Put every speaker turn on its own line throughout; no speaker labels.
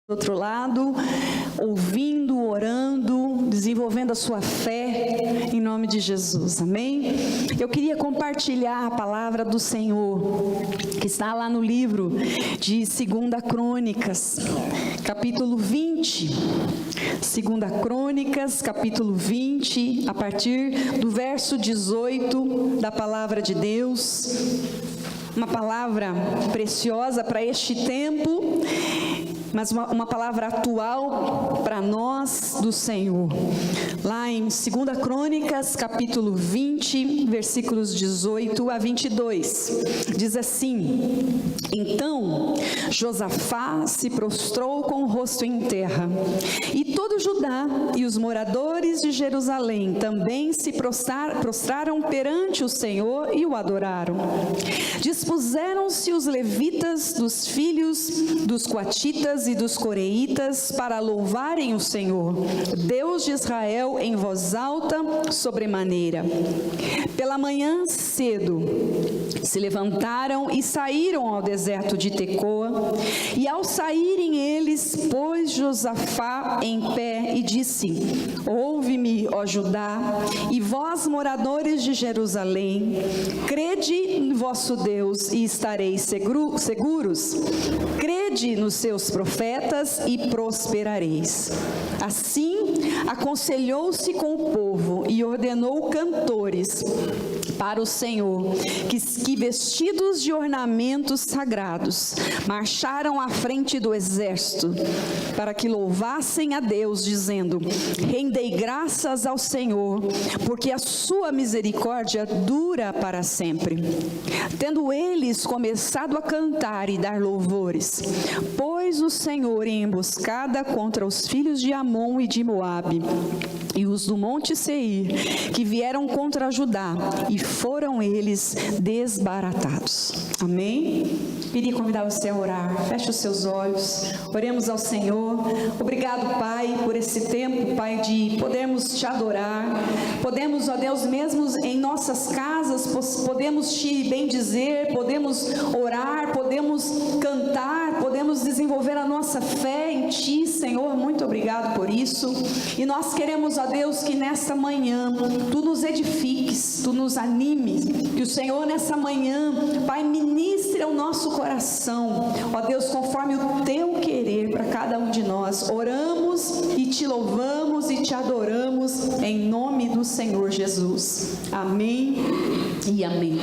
do outro lado, ouvindo, orando, desenvolvendo a sua fé, em nome de Jesus, amém? Eu queria compartilhar a palavra do Senhor, que está lá no livro de 2 Crônicas, capítulo 20, 2 Crônicas, capítulo 20, a partir do verso 18 da palavra de Deus, uma palavra preciosa para este tempo, mas uma palavra atual para nós do Senhor. Lá em 2 Crônicas, capítulo 20, versículos 18 a 22, diz assim: Então Josafá se prostrou com o rosto em terra, e todo Judá e os moradores de Jerusalém também se prostraram perante o Senhor e o adoraram. Dispuseram-se os levitas dos filhos dos coatitas e dos coreitas para louvarem o Senhor, Deus de Israel, em voz alta sobremaneira. Pela manhã cedo se levantaram e saíram ao deserto de Tecoa, e ao saírem eles, pôs Josafá em pé e disse: Ouve-me, ó Judá, e vós, moradores de Jerusalém, crede em vosso Deus e estareis seguros, crede nos seus profetas e prosperareis. Assim, aconselhou-se com o povo e ordenou cantores para o Senhor, que vestidos de ornamentos sagrados, marcharam à frente do exército, para que louvassem a Deus, dizendo: Rendei graças ao Senhor, porque a sua misericórdia dura para sempre. Tendo eles começado a cantar e dar louvores, pôs o Senhor em emboscada contra os filhos de Amon e de Moabe, e os do monte Seir, que vieram contra Judá, e foram eles desbaratados. Amém? Queria convidar você a orar. Feche os seus olhos, oremos ao Senhor. Obrigado, Pai, por esse tempo, Pai, de podermos te adorar. Podemos, ó Deus, mesmo em nossas casas, podemos te bendizer, podemos orar, podemos cantar, podemos desenvolver a nossa fé em Ti, Senhor. Muito obrigado por isso. E nós queremos, ó Deus, que nesta manhã Tu nos edifiques, Tu nos animes, que o Senhor nessa manhã, Pai, ministre ao nosso coração, ó Deus, conforme o Teu querer para cada um de nós. Oramos e Te louvamos e Te adoramos em nome do Senhor Jesus. Amém e amém.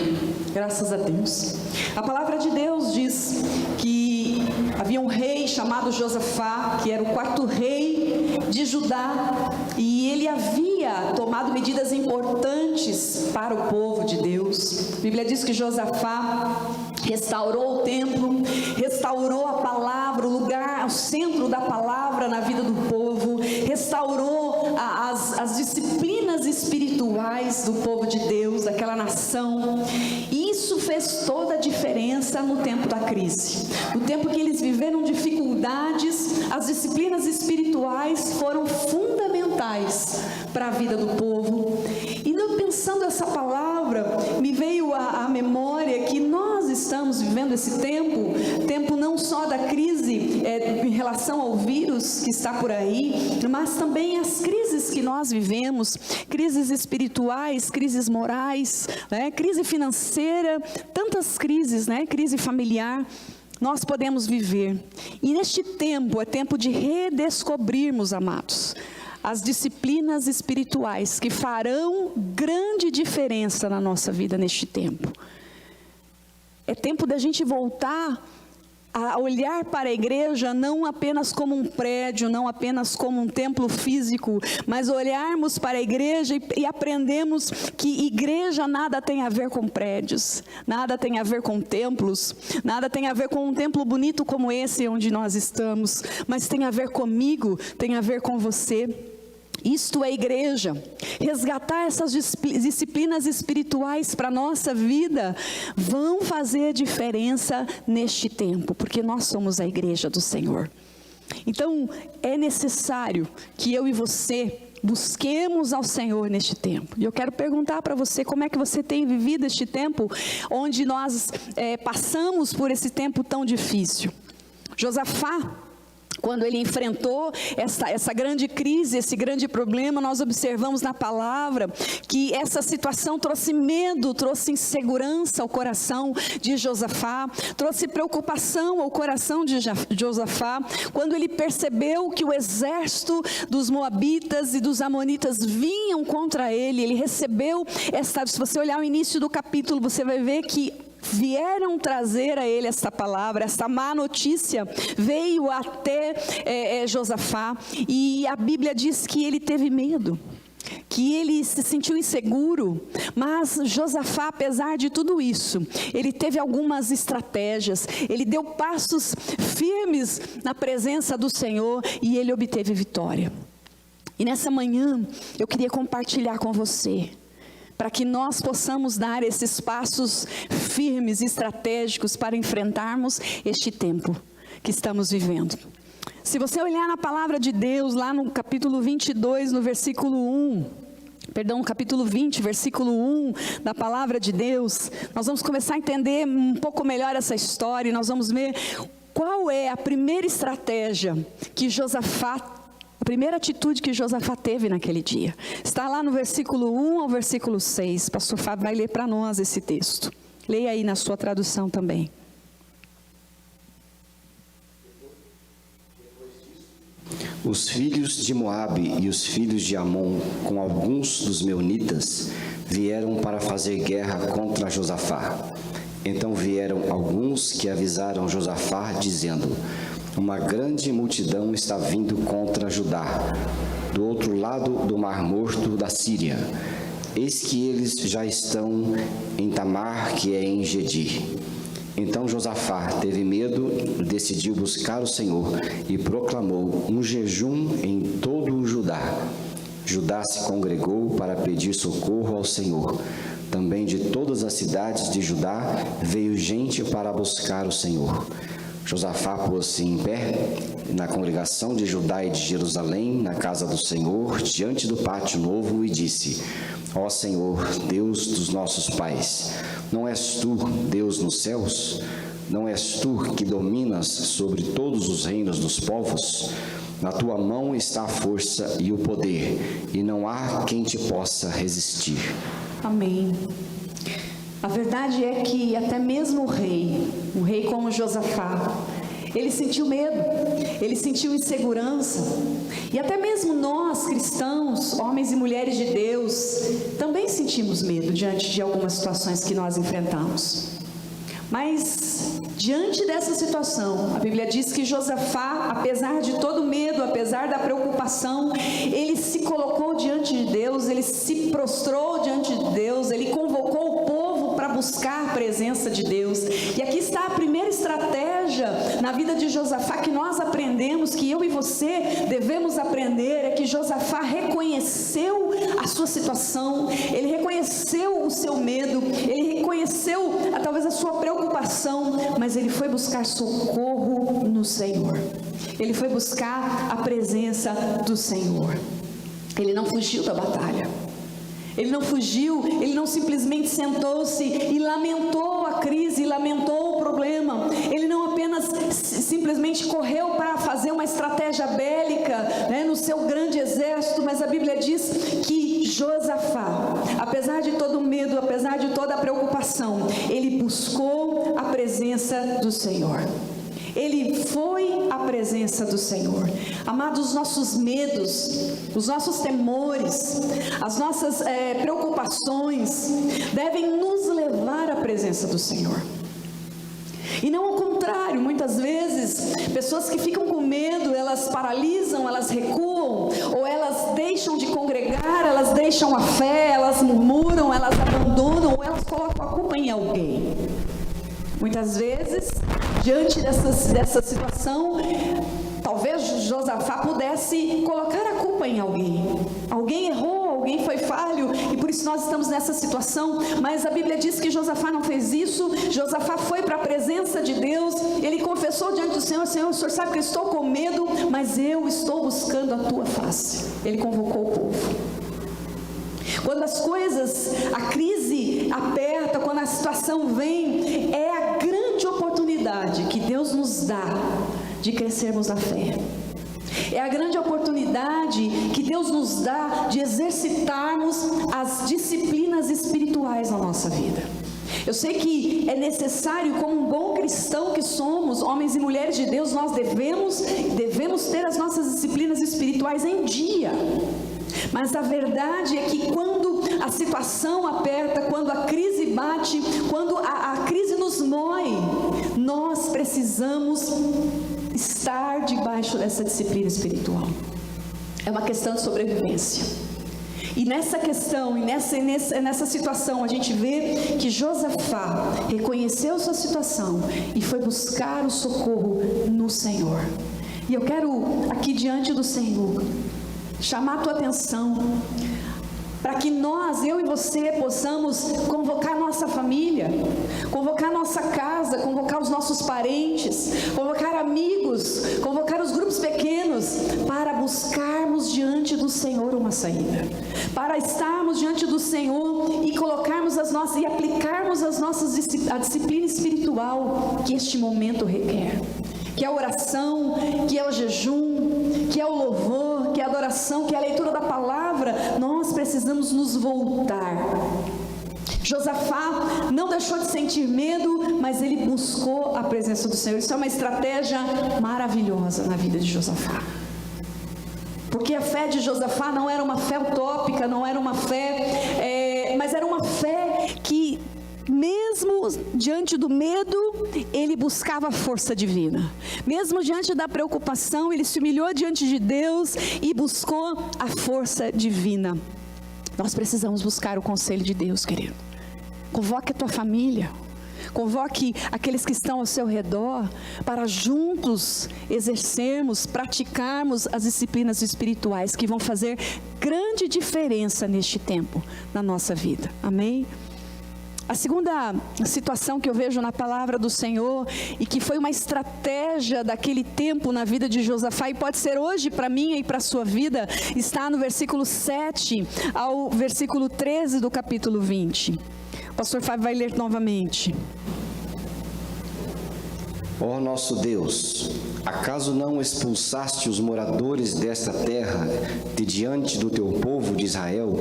Graças a Deus. A palavra de Deus diz que havia um rei chamado Josafá, que era o 4º rei de Judá, e ele havia tomado medidas importantes para o povo de Deus. A Bíblia diz que Josafá restaurou o templo, restaurou a palavra, o lugar, o centro da palavra na vida do povo, restaurou as disciplinas espirituais do povo de Deus, daquela nação. E isso fez toda a diferença no tempo da crise. No tempo que eles viveram dificuldades, as disciplinas espirituais foram fundamentais para a vida do povo. E não pensando essa palavra, me veio à memória que nós estamos vivendo esse tempo não só da crise em relação ao vírus que está por aí, mas também as crises que nós vivemos, crises espirituais, crises morais, né? Crise financeira, tantas crises, né? Crise familiar. Nós podemos viver. E neste tempo, é tempo de redescobrirmos, amados, as disciplinas espirituais que farão grande diferença na nossa vida neste tempo. É tempo da gente voltar a olhar para a igreja não apenas como um prédio, não apenas como um templo físico, mas olharmos para a igreja e aprendemos que igreja nada tem a ver com prédios, nada tem a ver com templos, nada tem a ver com um templo bonito como esse onde nós estamos, mas tem a ver comigo, tem a ver com você. Isto é igreja. Resgatar essas disciplinas espirituais para a nossa vida vão fazer diferença neste tempo, porque nós somos a igreja do Senhor. Então, é necessário que eu e você busquemos ao Senhor neste tempo. E eu quero perguntar para você, como é que você tem vivido este tempo, onde nós passamos por esse tempo tão difícil? Josafá Quando ele enfrentou essa grande crise, esse grande problema, nós observamos na palavra que essa situação trouxe medo, trouxe insegurança ao coração de Josafá, trouxe preocupação ao coração de Josafá, quando ele percebeu que o exército dos moabitas e dos amonitas vinham contra ele. Ele recebeu se você olhar o início do capítulo, você vai ver que vieram trazer a ele esta palavra, esta má notícia veio até Josafá, e a Bíblia diz que ele teve medo, que ele se sentiu inseguro, mas Josafá, apesar de tudo isso, ele teve algumas estratégias, ele deu passos firmes na presença do Senhor e ele obteve vitória. E nessa manhã eu queria compartilhar com você, para que nós possamos dar esses passos firmes e estratégicos para enfrentarmos este tempo que estamos vivendo. Se você olhar na palavra de Deus, lá no capítulo 22, no versículo 1, capítulo 20, versículo 1 da palavra de Deus, nós vamos começar a entender um pouco melhor essa história, e nós vamos ver qual é a primeira estratégia que a primeira atitude que Josafá teve naquele dia. Está lá no versículo 1 ao versículo 6. Pastor Fábio vai ler para nós esse texto. Leia aí na sua tradução também.
Os filhos de Moabe e os filhos de Amon, com alguns dos meunitas, vieram para fazer guerra contra Josafá. Então vieram alguns que avisaram Josafá, dizendo: uma grande multidão está vindo contra Judá, do outro lado do Mar Morto da Síria. Eis que eles já estão em Tamar, que é em Gedi. Então Josafá teve medo, decidiu buscar o Senhor e proclamou um jejum em todo o Judá. Judá se congregou para pedir socorro ao Senhor. Também de todas as cidades de Judá veio gente para buscar o Senhor. Josafá pôs-se em pé na congregação de Judá e de Jerusalém, na casa do Senhor, diante do pátio novo, e disse: ó Senhor, Deus dos nossos pais, não és tu Deus nos céus? Não és tu que dominas sobre todos os reinos dos povos? Na tua mão está a força e o poder, e não há quem te possa resistir.
Amém. A verdade é que até mesmo um rei como Josafá, ele sentiu medo, ele sentiu insegurança, e até mesmo nós cristãos, homens e mulheres de Deus, também sentimos medo diante de algumas situações que nós enfrentamos. Mas diante dessa situação, a Bíblia diz que Josafá, apesar de todo o medo, apesar da preocupação, ele se colocou diante de Deus, ele se prostrou diante de Deus, ele convocou o povo para buscar a presença de Deus. E aqui está a primeira estratégia na vida de Josafá que nós aprendemos, que eu e você devemos aprender, é que Josafá reconheceu a sua situação, ele reconheceu o seu medo, ele reconheceu talvez a sua preocupação, mas ele foi buscar socorro no Senhor. Ele foi buscar a presença do Senhor. Ele não fugiu da batalha. Ele não fugiu, ele não simplesmente sentou-se e lamentou a crise, lamentou o problema. Ele não apenas simplesmente correu para fazer uma estratégia bélica, no seu grande exército, mas a Bíblia diz que Josafá, apesar de todo o medo, apesar de toda a preocupação, ele buscou a presença do Senhor. Ele foi à presença do Senhor. Amados, os nossos medos, os nossos temores, as nossas preocupações devem nos levar à presença do Senhor. E não ao contrário. Muitas vezes, pessoas que ficam com medo, elas paralisam, elas recuam, ou elas deixam de congregar, elas deixam a fé, elas murmuram, elas abandonam, ou elas colocam a culpa em alguém. Muitas vezes, diante dessa situação, talvez Josafá pudesse colocar a culpa em alguém. Alguém errou, alguém foi falho, e por isso nós estamos nessa situação. Mas a Bíblia diz que Josafá não fez isso. Josafá foi para a presença de Deus, ele confessou diante do Senhor: Senhor, o Senhor sabe que eu estou com medo, mas eu estou buscando a tua face. Ele convocou o povo. Quando as coisas, a crise aperta, quando a situação vem, é a grande oportunidade que Deus nos dá de crescermos na fé. É a grande oportunidade que Deus nos dá de exercitarmos as disciplinas espirituais na nossa vida. Eu sei que é necessário, como um bom cristão que somos, homens e mulheres de Deus, nós devemos ter as nossas disciplinas espirituais em dia. Mas a verdade é que quando a situação aperta, quando a crise bate, quando a crise nos mói, nós precisamos estar debaixo dessa disciplina espiritual. É uma questão de sobrevivência. E nessa questão, e nessa situação, a gente vê que Josafá reconheceu sua situação e foi buscar o socorro no Senhor. E eu quero, aqui diante do Senhor, chamar a tua atenção para que nós, eu e você, possamos convocar nossa família, convocar nossa casa, convocar os nossos parentes, convocar amigos, convocar os grupos pequenos, para buscarmos diante do Senhor uma saída, para estarmos diante do Senhor e colocarmos e aplicarmos a disciplina espiritual que este momento requer, que é a oração, que é o jejum, que é o louvor, que é a adoração, que é a leitura da palavra. Nós precisamos nos voltar. Josafá não deixou de sentir medo, mas ele buscou a presença do Senhor. Isso é uma estratégia maravilhosa na vida de Josafá. Porque a fé de Josafá não era uma fé utópica, não era uma fé, mas era uma fé que, mesmo diante do medo, ele buscava a força divina. Mesmo diante da preocupação, ele se humilhou diante de Deus e buscou a força divina. Nós precisamos buscar o conselho de Deus, querido. Convoque a tua família. Convoque aqueles que estão ao seu redor para juntos exercermos, praticarmos as disciplinas espirituais que vão fazer grande diferença neste tempo na nossa vida. Amém? A segunda situação que eu vejo na palavra do Senhor e que foi uma estratégia daquele tempo na vida de Josafá, e pode ser hoje para mim e para a sua vida, está no versículo 7 ao versículo 13 do capítulo 20. O pastor Fábio vai ler novamente.
Ó nosso Deus, acaso não expulsaste os moradores desta terra de diante do teu povo de Israel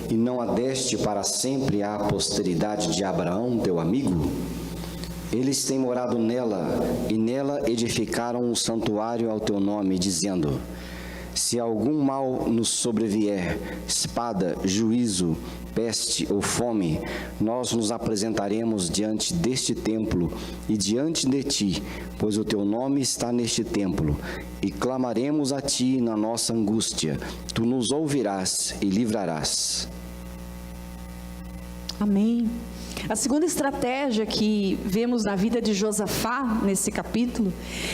e não a deste para sempre à posteridade de Abraão, teu amigo? Eles têm morado nela e nela edificaram um santuário ao teu nome, dizendo: se algum mal nos sobrevier, espada, juízo, peste ou fome, nós nos apresentaremos diante deste templo e diante de ti, pois o teu nome está neste templo, e clamaremos a ti na nossa angústia. Tu nos ouvirás e livrarás.
Amém. A segunda estratégia que vemos na vida de Josafá, nesse capítulo,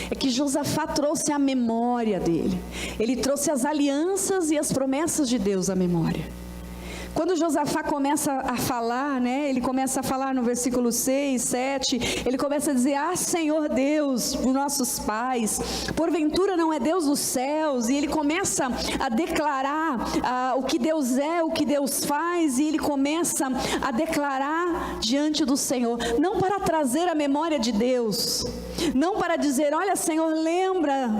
é que Josafá trouxe a memória dele. Ele trouxe as alianças e as promessas de Deus à memória. Quando Josafá começa a falar, ele começa a falar no versículo 6, 7, ele começa a dizer: ah, Senhor Deus dos nossos pais, porventura não é Deus dos céus? E ele começa a declarar o que Deus é, o que Deus faz, e ele começa a declarar diante do Senhor, não para trazer a memória de Deus, não para dizer: olha, Senhor, lembra.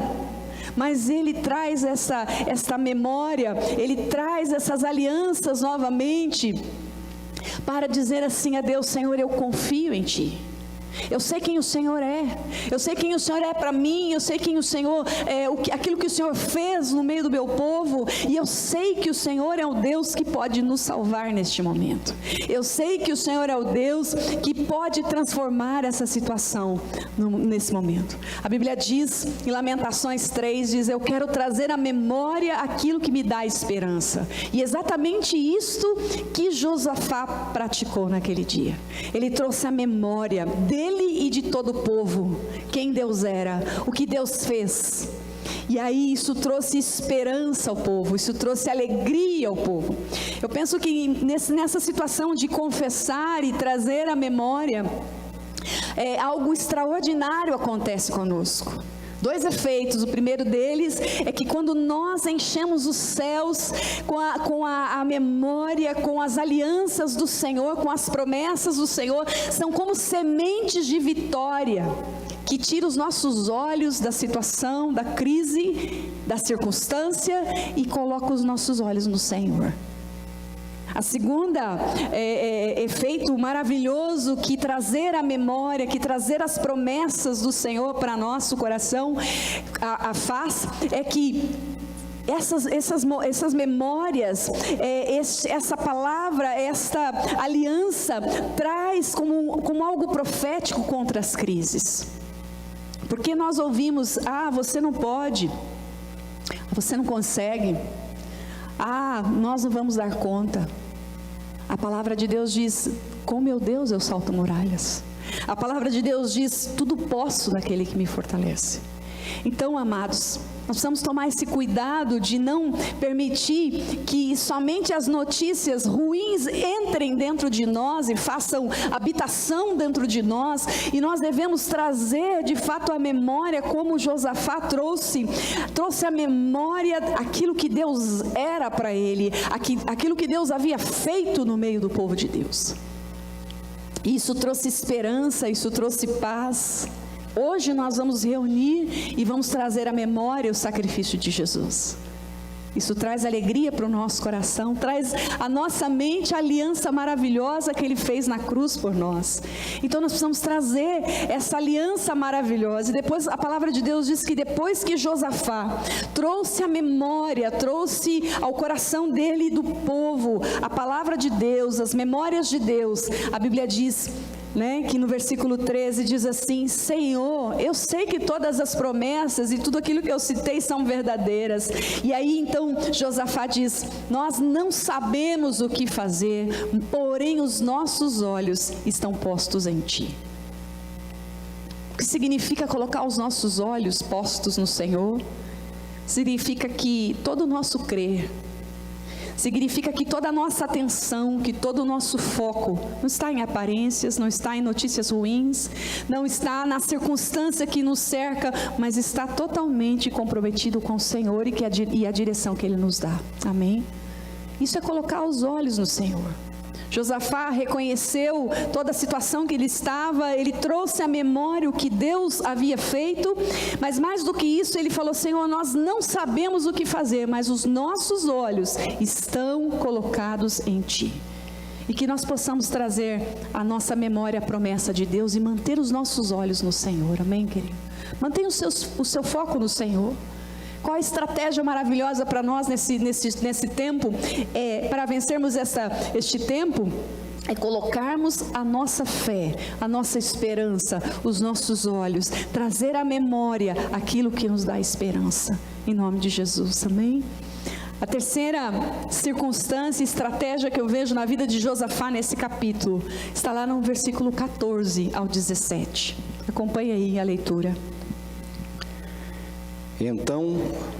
Mas ele traz essa memória, ele traz essas alianças novamente, para dizer assim a Deus: Senhor, eu confio em ti. Eu sei quem o Senhor é, eu sei quem o Senhor é para mim, eu sei quem o Senhor é, aquilo que o Senhor fez no meio do meu povo, e eu sei que o Senhor é o Deus que pode nos salvar neste momento. Eu sei que o Senhor é o Deus que pode transformar essa situação nesse momento. A Bíblia diz, em Lamentações 3, diz: eu quero trazer à memória aquilo que me dá esperança. E exatamente isto que Josafá praticou naquele dia. Ele trouxe a memória dele e de todo o povo, quem Deus era, o que Deus fez. E aí isso trouxe esperança ao povo, isso trouxe alegria ao povo. Eu penso que nessa situação de confessar e trazer a memória, algo extraordinário acontece conosco. 2 efeitos. O primeiro deles é que quando nós enchemos os céus com a memória, com as alianças do Senhor, com as promessas do Senhor, são como sementes de vitória, que tira os nossos olhos da situação, da crise, da circunstância e coloca os nossos olhos no Senhor. A segunda efeito maravilhoso que trazer a memória, que trazer as promessas do Senhor para nosso coração faz, é que essas memórias, essa palavra, esta aliança traz como algo profético contra as crises. Porque nós ouvimos: você não pode, você não consegue, nós não vamos dar conta. A palavra de Deus diz: com meu Deus eu salto muralhas. A palavra de Deus diz: tudo posso naquele que me fortalece. Então, amados, nós precisamos tomar esse cuidado de não permitir que somente as notícias ruins entrem dentro de nós e façam habitação dentro de nós, e nós devemos trazer de fato a memória, como Josafá trouxe a memória aquilo que Deus era para ele, aquilo que Deus havia feito no meio do povo de Deus. Isso trouxe esperança, isso trouxe paz. Hoje nós vamos reunir e vamos trazer à memória o sacrifício de Jesus. Isso traz alegria para o nosso coração, traz à nossa mente a aliança maravilhosa que Ele fez na cruz por nós. Então nós precisamos trazer essa aliança maravilhosa. E depois a palavra de Deus diz que depois que Josafá trouxe a memória, trouxe ao coração dele e do povo a palavra de Deus, as memórias de Deus, a Bíblia diz, que no versículo 13 diz assim: Senhor, eu sei que todas as promessas e tudo aquilo que eu citei são verdadeiras. E aí então Josafá diz: nós não sabemos o que fazer, porém os nossos olhos estão postos em Ti. O que significa colocar os nossos olhos postos no Senhor? Significa que todo o nosso crer, significa que toda a nossa atenção, que todo o nosso foco não está em aparências, não está em notícias ruins, não está na circunstância que nos cerca, mas está totalmente comprometido com o Senhor e a direção que Ele nos dá. Amém? Isso é colocar os olhos no Senhor. Josafá reconheceu toda a situação que ele estava, ele trouxe à memória o que Deus havia feito, mas mais do que isso, ele falou: Senhor, nós não sabemos o que fazer, mas os nossos olhos estão colocados em Ti. E que nós possamos trazer à nossa memória a promessa de Deus e manter os nossos olhos no Senhor. Amém, querido? Mantenha o seu foco no Senhor. Qual a estratégia maravilhosa para nós nesse tempo, para vencermos este tempo? É colocarmos a nossa fé, a nossa esperança, os nossos olhos, trazer à memória aquilo que nos dá esperança, em nome de Jesus, amém? A terceira circunstância, estratégia que eu vejo na vida de Josafá nesse capítulo, está lá no versículo 14 ao 17, acompanhe aí a leitura.
Então,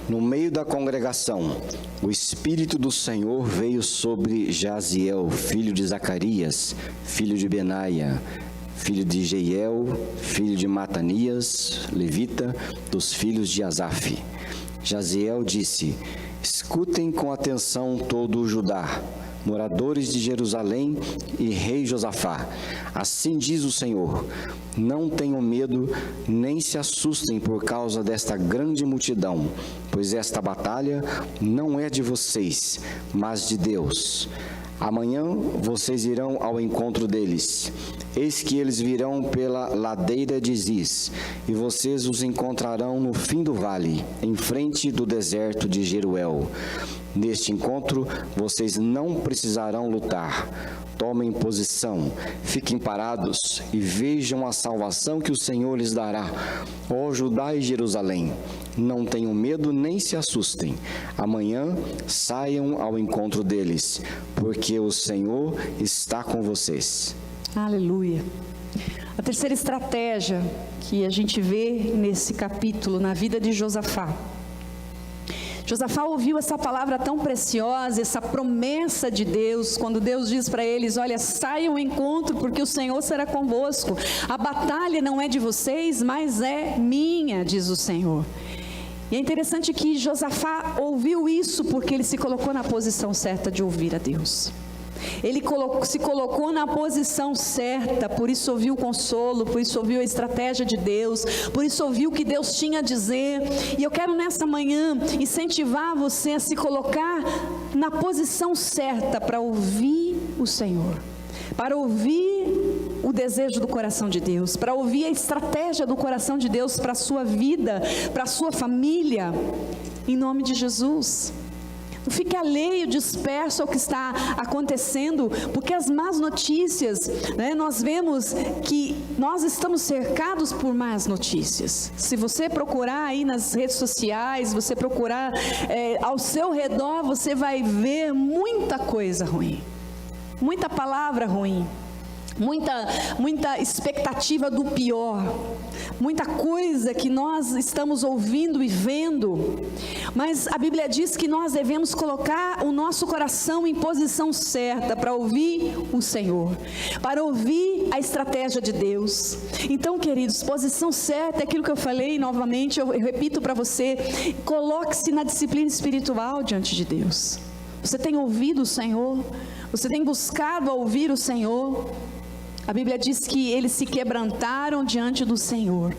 no meio da congregação, o Espírito do Senhor veio sobre Jaziel, filho de Zacarias, filho de Benaia, filho de Jeiel, filho de Matanias, levita, dos filhos de Asaf. Jaziel disse: escutem com atenção todo o Judá, moradores de Jerusalém e rei Josafá. Assim diz o Senhor: não tenham medo, nem se assustem por causa desta grande multidão, pois esta batalha não é de vocês, mas de Deus. Amanhã vocês irão ao encontro deles. Eis que eles virão pela ladeira de Ziz, e vocês os encontrarão no fim do vale, em frente do deserto de Jeruel. Neste encontro, vocês não precisarão lutar. Tomem posição, fiquem parados e vejam a salvação que o Senhor lhes dará. Ó Judá e Jerusalém, não tenham medo nem se assustem. Amanhã saiam ao encontro deles, porque o Senhor está com vocês.
Aleluia. A terceira estratégia que a gente vê nesse capítulo, na vida de Josafá. Josafá ouviu essa palavra tão preciosa, essa promessa de Deus, quando Deus diz para eles: olha, saiam ao encontro, porque o Senhor será convosco. A batalha não é de vocês, mas é minha, diz o Senhor. E é interessante que Josafá ouviu isso porque ele se colocou na posição certa de ouvir a Deus. Ele se colocou na posição certa, por isso ouviu o consolo, por isso ouviu a estratégia de Deus, por isso ouviu o que Deus tinha a dizer. E eu quero nessa manhã incentivar você a se colocar na posição certa para ouvir o Senhor, para ouvir o desejo do coração de Deus, para ouvir a estratégia do coração de Deus para a sua vida, para a sua família, em nome de Jesus. Não fique alheio, disperso ao que está acontecendo, porque as más notícias, nós vemos que nós estamos cercados por más notícias. Se você procurar aí nas redes sociais, você procurar ao seu redor, você vai ver muita coisa ruim, muita palavra ruim, muita expectativa do pior, muita coisa que nós estamos ouvindo e vendo. Mas a Bíblia diz que nós devemos colocar o nosso coração em posição certa para ouvir o Senhor, para ouvir a estratégia de Deus. Então, queridos, posição certa é aquilo que eu falei novamente, eu repito para você: coloque-se na disciplina espiritual diante de Deus. Você tem ouvido o Senhor? Você tem buscado ouvir o Senhor? A Bíblia diz que eles se quebrantaram diante do Senhor.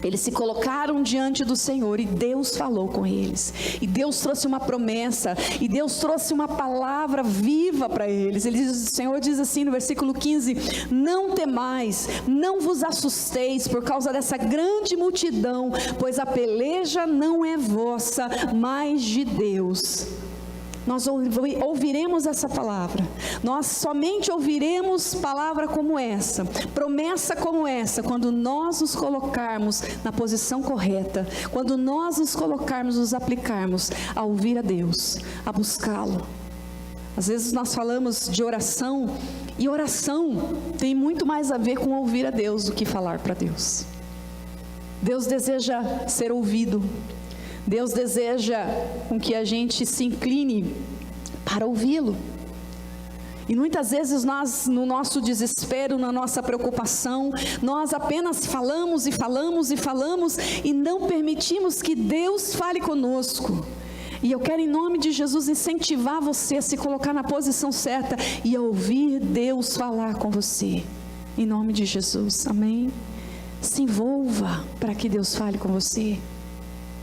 Eles se colocaram diante do Senhor e Deus falou com eles. E Deus trouxe uma promessa. E Deus trouxe uma palavra viva para eles. O Senhor diz assim no versículo 15: não temais, não vos assusteis por causa dessa grande multidão, pois a peleja não é vossa, mas de Deus. Nós ouviremos essa palavra, nós somente ouviremos palavra como essa, promessa como essa, quando nós nos colocarmos na posição correta, quando nós nos colocarmos, nos aplicarmos a ouvir a Deus, a buscá-lo. Às vezes nós falamos de oração, e oração tem muito mais a ver com ouvir a Deus do que falar para Deus. Deus deseja ser ouvido. Deus deseja com que a gente se incline para ouvi-lo. E muitas vezes nós, no nosso desespero, na nossa preocupação, nós apenas falamos e falamos e falamos e não permitimos que Deus fale conosco. E eu quero, em nome de Jesus, incentivar você a se colocar na posição certa e a ouvir Deus falar com você. Em nome de Jesus, amém? Se envolva para que Deus fale com você.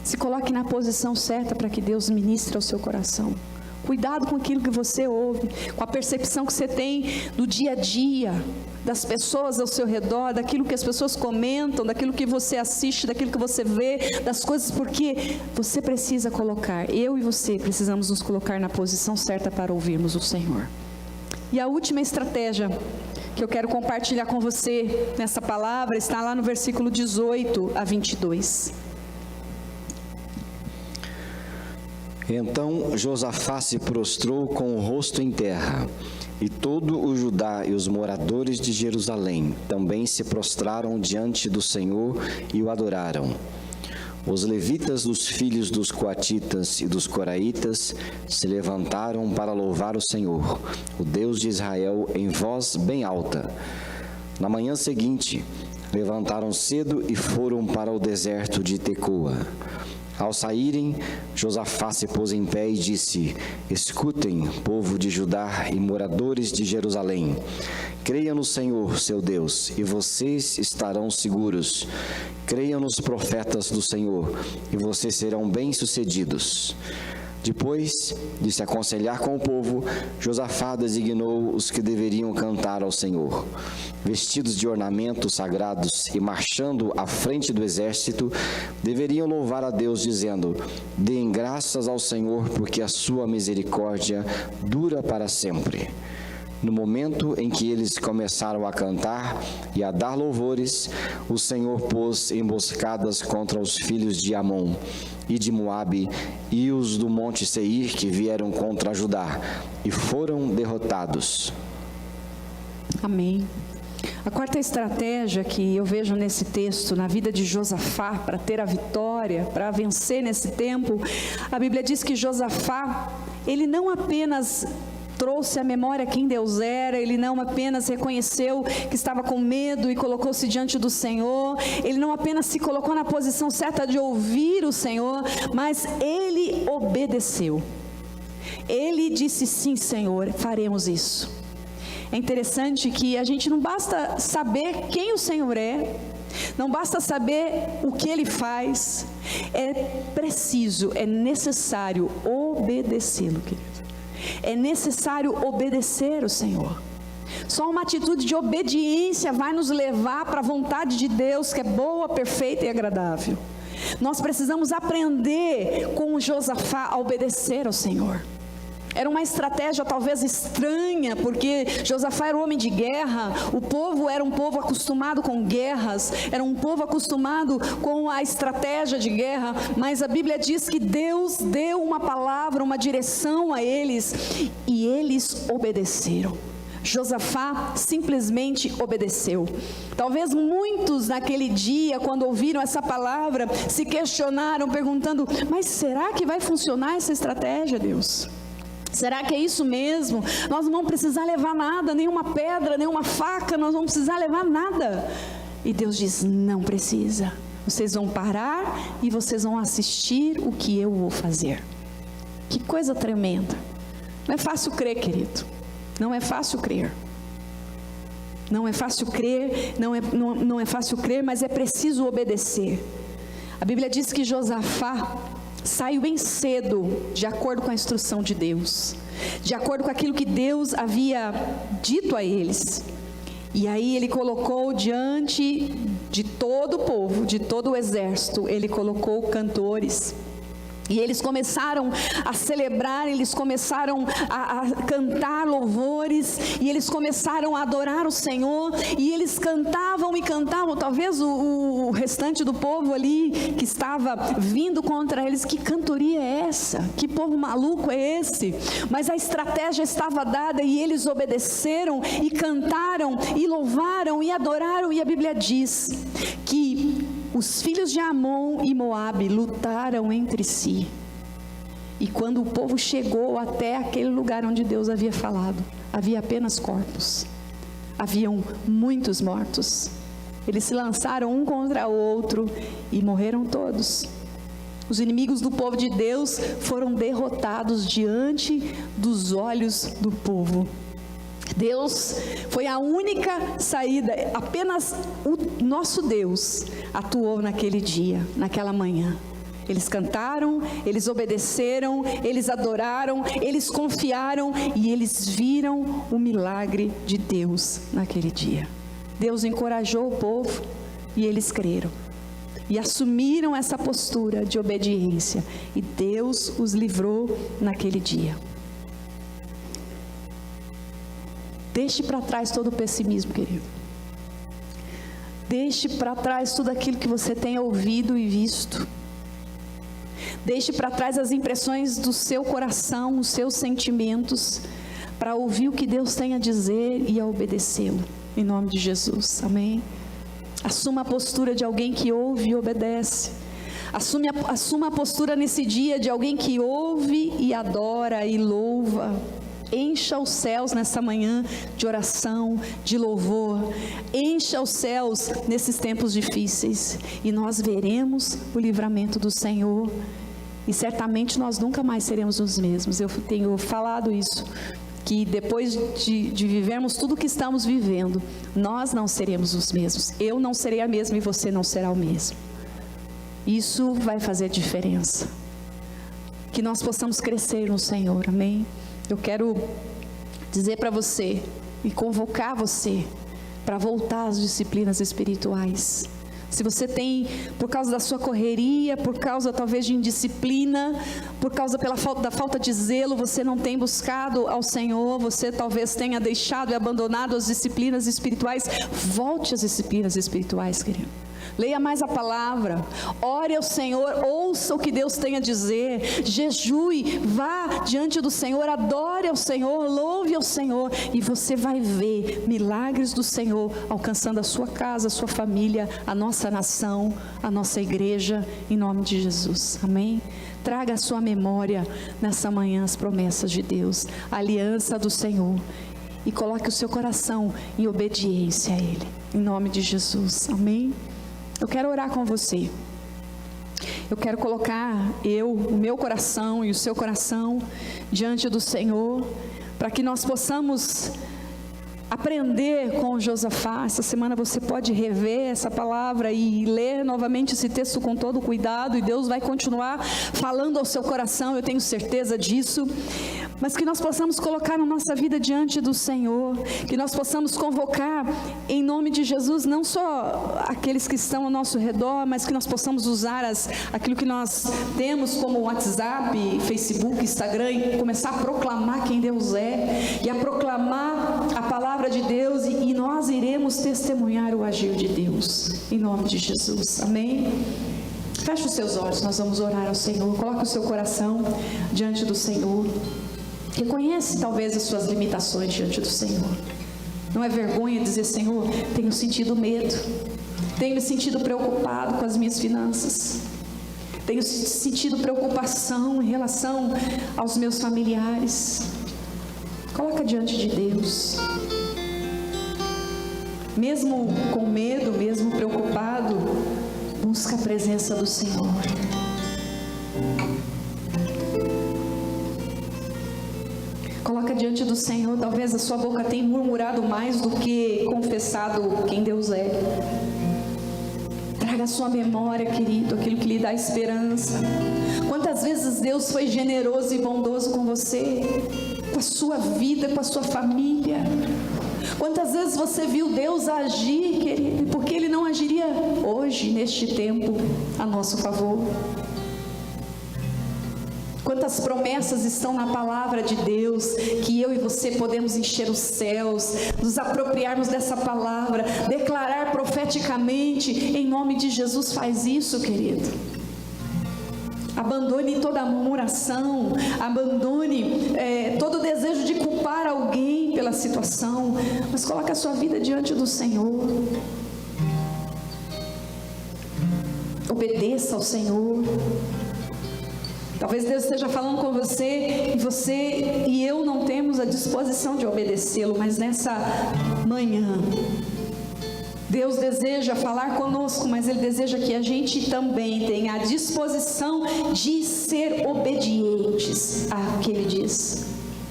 Se coloque na posição certa para que Deus ministre ao seu coração. Cuidado com aquilo que você ouve, com a percepção que você tem do dia a dia, das pessoas ao seu redor, daquilo que as pessoas comentam, daquilo que você assiste, daquilo que você vê, das coisas, porque você precisa colocar, eu e você precisamos nos colocar na posição certa para ouvirmos o Senhor. E a última estratégia que eu quero compartilhar com você nessa palavra está lá no versículo 18 a 22.
Então Josafá se prostrou com o rosto em terra, e todo o Judá e os moradores de Jerusalém também se prostraram diante do Senhor e o adoraram. Os levitas dos filhos dos coatitas e dos coraitas se levantaram para louvar o Senhor, o Deus de Israel, em voz bem alta. Na manhã seguinte, levantaram cedo e foram para o deserto de Tecoa. Ao saírem, Josafá se pôs em pé e disse: escutem, povo de Judá e moradores de Jerusalém. Creiam no Senhor, seu Deus, e vocês estarão seguros. Creiam nos profetas do Senhor, e vocês serão bem-sucedidos. Depois de se aconselhar com o povo, Josafá designou os que deveriam cantar ao Senhor. Vestidos de ornamentos sagrados e marchando à frente do exército, deveriam louvar a Deus, dizendo: deem graças ao Senhor, porque a sua misericórdia dura para sempre. No momento em que eles começaram a cantar e a dar louvores, o Senhor pôs emboscadas contra os filhos de Amon e de Moabe e os do monte Seir, que vieram contra Judá, e foram derrotados.
Amém. A quarta estratégia que eu vejo nesse texto, na vida de Josafá, para ter a vitória, para vencer nesse tempo, a Bíblia diz que Josafá, ele não apenas trouxe à memória quem Deus era, ele não apenas reconheceu que estava com medo e colocou-se diante do Senhor, ele não apenas se colocou na posição certa de ouvir o Senhor, mas ele obedeceu. Ele disse: sim, Senhor, faremos isso. É interessante que a gente não basta saber quem o Senhor é, não basta saber o que Ele faz, é preciso, é necessário obedecê-lo, querido. É necessário obedecer o Senhor. Só uma atitude de obediência vai nos levar para a vontade de Deus, que é boa, perfeita e agradável. Nós precisamos aprender com Josafá a obedecer ao Senhor. Era uma estratégia talvez estranha, porque Josafá era um homem de guerra, o povo era um povo acostumado com guerras, era um povo acostumado com a estratégia de guerra, mas a Bíblia diz que Deus deu uma palavra, uma direção a eles, e eles obedeceram. Josafá simplesmente obedeceu. Talvez muitos naquele dia, quando ouviram essa palavra, se questionaram, perguntando: mas será que vai funcionar essa estratégia, Deus? Será que é isso mesmo? Nós não vamos precisar levar nada, nenhuma pedra, nenhuma faca, nós não vamos precisar levar nada. E Deus diz: não precisa. Vocês vão parar e vocês vão assistir o que eu vou fazer. Que coisa tremenda. Não é fácil crer, querido. Não é fácil crer. Não é fácil crer, não é fácil crer, mas é preciso obedecer. A Bíblia diz que Josafá saiu bem cedo, de acordo com a instrução de Deus, de acordo com aquilo que Deus havia dito a eles. E aí ele colocou diante de todo o povo, de todo o exército, ele colocou cantores. E eles começaram a celebrar, eles começaram a cantar louvores, e eles começaram a adorar o Senhor, e eles cantavam e cantavam. Talvez o restante do povo ali que estava vindo contra eles: que cantoria é essa? Que povo maluco é esse? Mas a estratégia estava dada e eles obedeceram e cantaram e louvaram e adoraram. E a Bíblia diz que os filhos de Amon e Moabe lutaram entre si. E quando o povo chegou até aquele lugar onde Deus havia falado, havia apenas corpos. Haviam muitos mortos. Eles se lançaram um contra o outro e morreram todos. Os inimigos do povo de Deus foram derrotados diante dos olhos do povo. Deus foi a única saída, apenas o nosso Deus atuou naquele dia, naquela manhã. Eles cantaram, eles obedeceram, eles adoraram, eles confiaram e eles viram o milagre de Deus naquele dia. Deus encorajou o povo e eles creram e assumiram essa postura de obediência, e Deus os livrou naquele dia. Deixe para trás todo o pessimismo, querido. Deixe para trás tudo aquilo que você tem ouvido e visto. Deixe para trás as impressões do seu coração, os seus sentimentos, para ouvir o que Deus tem a dizer e a obedecê-lo. Em nome de Jesus, amém? Assuma a postura de alguém que ouve e obedece. Assuma a postura nesse dia de alguém que ouve e adora e louva. Encha os céus nessa manhã de oração, de louvor. Encha os céus nesses tempos difíceis, e nós veremos o livramento do Senhor. E certamente nós nunca mais seremos os mesmos. Eu tenho falado isso, que depois de vivermos tudo o que estamos vivendo, nós não seremos os mesmos. Eu não serei a mesma e você não será o mesmo. Isso vai fazer diferença. Que nós possamos crescer no Senhor, amém? Eu quero dizer para você e convocar você para voltar às disciplinas espirituais. Se você tem, por causa da sua correria, por causa talvez de indisciplina, por causa da falta de zelo, você não tem buscado ao Senhor, você talvez tenha deixado e abandonado as disciplinas espirituais, volte às disciplinas espirituais, querido. leia mais a palavra, ore ao Senhor, ouça o que Deus tem a dizer, jejue, vá diante do Senhor, adore ao Senhor, louve ao Senhor, e você vai ver milagres do Senhor alcançando a sua casa, a sua família, a nossa nação, a nossa igreja, em nome de Jesus, amém? Traga à sua memória nessa manhã as promessas de Deus, a aliança do Senhor, e coloque o seu coração em obediência a Ele, em nome de Jesus, amém? Eu quero orar com você. Eu quero colocar o meu coração e o seu coração diante do Senhor, para que nós possamos aprender com Josafá. Essa semana você pode rever essa palavra e ler novamente esse texto com todo cuidado, e Deus vai continuar falando ao seu coração, eu tenho certeza disso. Mas que nós possamos colocar a nossa vida diante do Senhor, que nós possamos convocar em nome de Jesus, não só aqueles que estão ao nosso redor, mas que nós possamos usar aquilo que nós temos como WhatsApp, Facebook, Instagram, e começar a proclamar quem Deus é, e a proclamar a palavra de Deus, e nós iremos testemunhar o agir de Deus, em nome de Jesus, amém? Feche os seus olhos, nós vamos orar ao Senhor. Coloque o seu coração diante do Senhor. Reconhece talvez as suas limitações diante do Senhor. Não é vergonha dizer: Senhor, tenho sentido medo, tenho me sentido preocupado com as minhas finanças, tenho sentido preocupação em relação aos meus familiares. Coloca diante de Deus. Mesmo com medo, mesmo preocupado, busca a presença do Senhor. Coloca diante do Senhor. Talvez a sua boca tenha murmurado mais do que confessado quem Deus é. Traga à sua memória, querido, aquilo que lhe dá esperança. Quantas vezes Deus foi generoso e bondoso com você, com a sua vida, com a sua família. Quantas vezes você viu Deus agir, querido, porque Ele não agiria hoje, neste tempo, a nosso favor? Quantas promessas estão na palavra de Deus, que eu e você podemos encher os céus, nos apropriarmos dessa palavra, declarar profeticamente, em nome de Jesus. Faz isso, querido. Abandone toda a murmuração, abandone todo o desejo de culpar alguém pela situação, mas coloque a sua vida diante do Senhor. Obedeça ao Senhor. Talvez Deus esteja falando com você, e você e eu não temos a disposição de obedecê-lo, mas nessa manhã, Deus deseja falar conosco, mas Ele deseja que a gente também tenha a disposição de ser obedientes ao que Ele diz,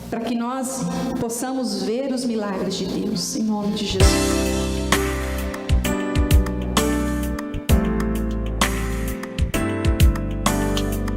para que nós possamos ver os milagres de Deus, em nome de Jesus.